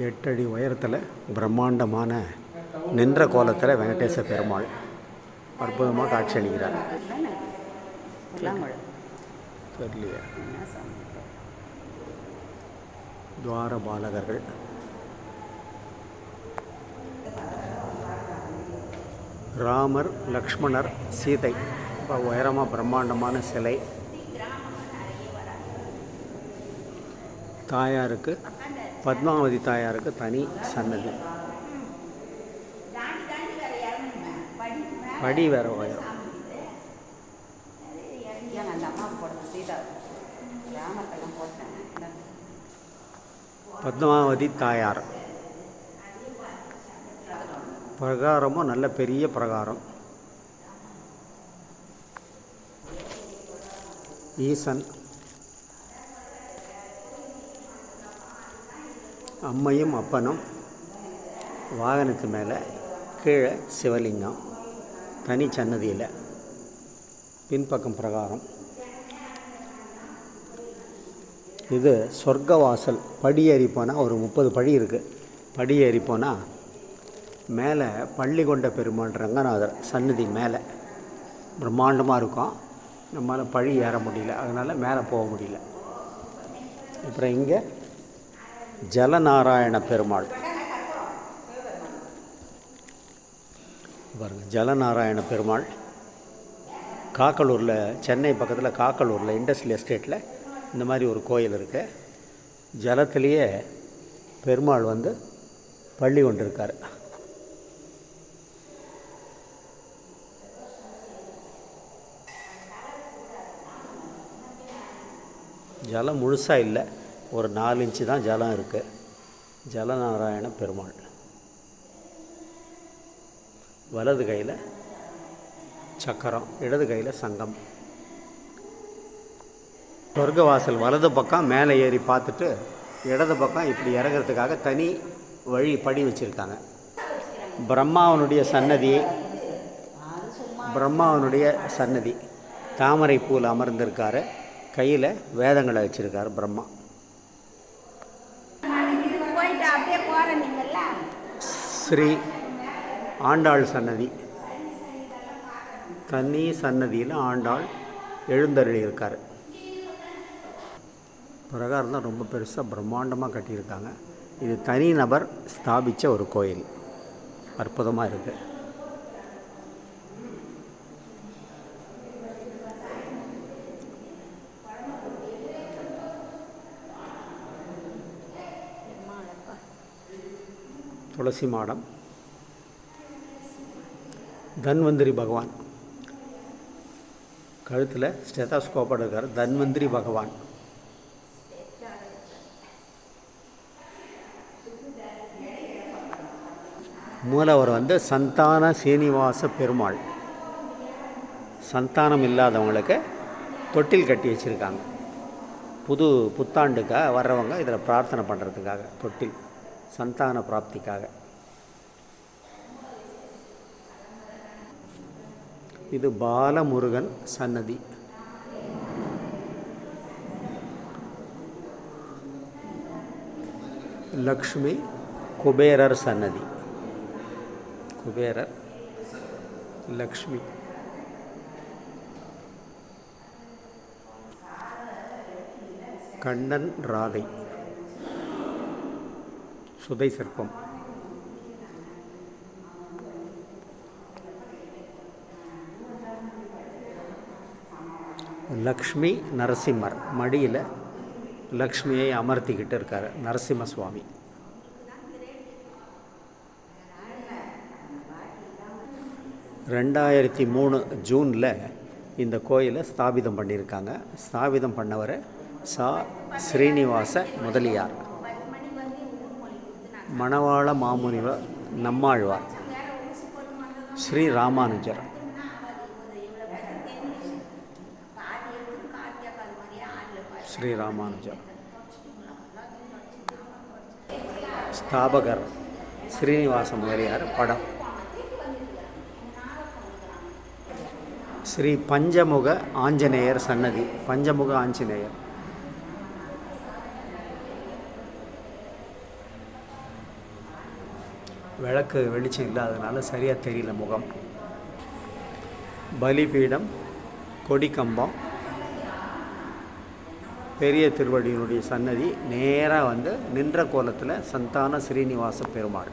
எட்டு அடி உயரத்தில் பிரம்மாண்டமான நின்ற கோலத்தில் வெங்கடேச பெருமாள் அற்புதமாக காட்சி அளிக்கிறார். தெரியலையே. துவார பாலகர்கள், ராமர், லக்ஷ்மணர், சீதை, இப்போ உயரமாக பிரம்மாண்டமான சிலை. தாயாருக்கு, பத்மாவதி தாயாருக்கு தனி சன்னதி, படி வேற உயரம். பத்மாவதி தாயார் பிரகாரமும் நல்ல பெரிய பிரகாரம். ஈசன், அம்மையும் அப்பனும் வாகனத்து மேலே, கீழே சிவலிங்கம், தனி சன்னதியில், பின்பக்கம் பிரகாரம். இது சொர்க்கவாசல். படி ஏறி போனால் ஒரு 30 படி இருக்குது. படி ஏறி போனால் மேலே பள்ளிகொண்ட பெருமாள் ரங்கநாதர் சன்னதி மேலே பிரம்மாண்டமாக இருக்கும். நம்மளால் படி ஏற முடியல, அதனால் மேலே போக முடியல. அப்புறம் இங்கே ஜலநாராயண பெருமாள் பாருங்கள். ஜலநாராயண பெருமாள் காக்கலூரில், சென்னை பக்கத்தில் காக்கலூரில் இண்டஸ்ட்ரியல் எஸ்டேட்டில் இந்த மாதிரி ஒரு கோயில் இருக்குது. ஜலத்திலேயே பெருமாள் வந்து பள்ளி கொண்டிருக்கார். ஜலம் முழுசாக இல்லை, ஒரு 4 இன்ச்சு தான் ஜலம் இருக்குது. ஜலநாராயண பெருமாள். வலது கையில் சக்கரம், இடது கையில் சங்கம். சொர்க்கவாசல் வலது பக்கம் மேலே ஏறி பார்த்துட்டு, இடது பக்கம் இப்படி இறங்கிறதுக்காக தனி வழி படி வச்சுருக்காங்க. பிரம்மாவனுடைய சன்னதி தாமரை பூவில் அமர்ந்திருக்காரு. கையில் வேதங்களை வச்சுருக்காரு பிரம்மா. ஸ்ரீ ஆண்டாள் சன்னதி, தனி சன்னதியில் ஆண்டாள் எழுந்தருளி இருக்கார். பிரகாரம் தான் ரொம்ப பெருசாக பிரம்மாண்டமாக கட்டியிருக்காங்க. இது தனி நபர் ஸ்தாபித்த ஒரு கோயில். அற்புதமாக இருக்குது. துளசி மாடம், தன்வந்திரி பகவான் கழுத்தில் ஸ்டெத்தாஸ்கோப்போடு இருக்கார். தன்வந்திரி பகவான். மூலவர் வந்து சந்தான சீனிவாச பெருமாள். சந்தானம் இல்லாதவங்களுக்கு தொட்டில் கட்டி வச்சுருக்காங்க. புத்தாண்டுக்காக வர்றவங்க இதில் பிரார்த்தனை பண்ணுறதுக்காக தொட்டில், சந்தான பிராப்திக்காக. இது பாலமுருகன் சன்னதி. லக்ஷ்மி குபேரர் சன்னதி. குபேரர், லக்ஷ்மி. கண்ணன், ராதை, சுதை சிற்பம். லக்ஷ்மி நரசிம்மர் மடியில் லக்ஷ்மியை அமர்த்திக்கிட்டு இருக்கார் நரசிம்ம சுவாமி. (2003) ஜூனில் இந்த கோயிலை ஸ்தாபிதம் பண்ணியிருக்காங்க. ஸ்தாபிதம் பண்ணவர் ஸ்ரீனிவாச முதலியார், மணவாள மாமுனிவர், நம்மாழ்வார், ஸ்ரீ ராமானுஜர். ஸ்ரீராமானுஜர் ஸ்தாபகர் ஸ்ரீனிவாச முதலியார் படம். ஸ்ரீ பஞ்சமுக ஆஞ்சநேயர் சன்னதி. பஞ்சமுக ஆஞ்சநேயர். விளக்கு வெளிச்சம் இல்லாததுனால சரியாக தெரியல முகம். பலிபீடம், கொடிக்கம்பம், பெரிய திருவடியினுடைய சன்னதி. நேராக வந்து நின்ற கோலத்தில் சந்தான ஸ்ரீனிவாச பெருமாள்.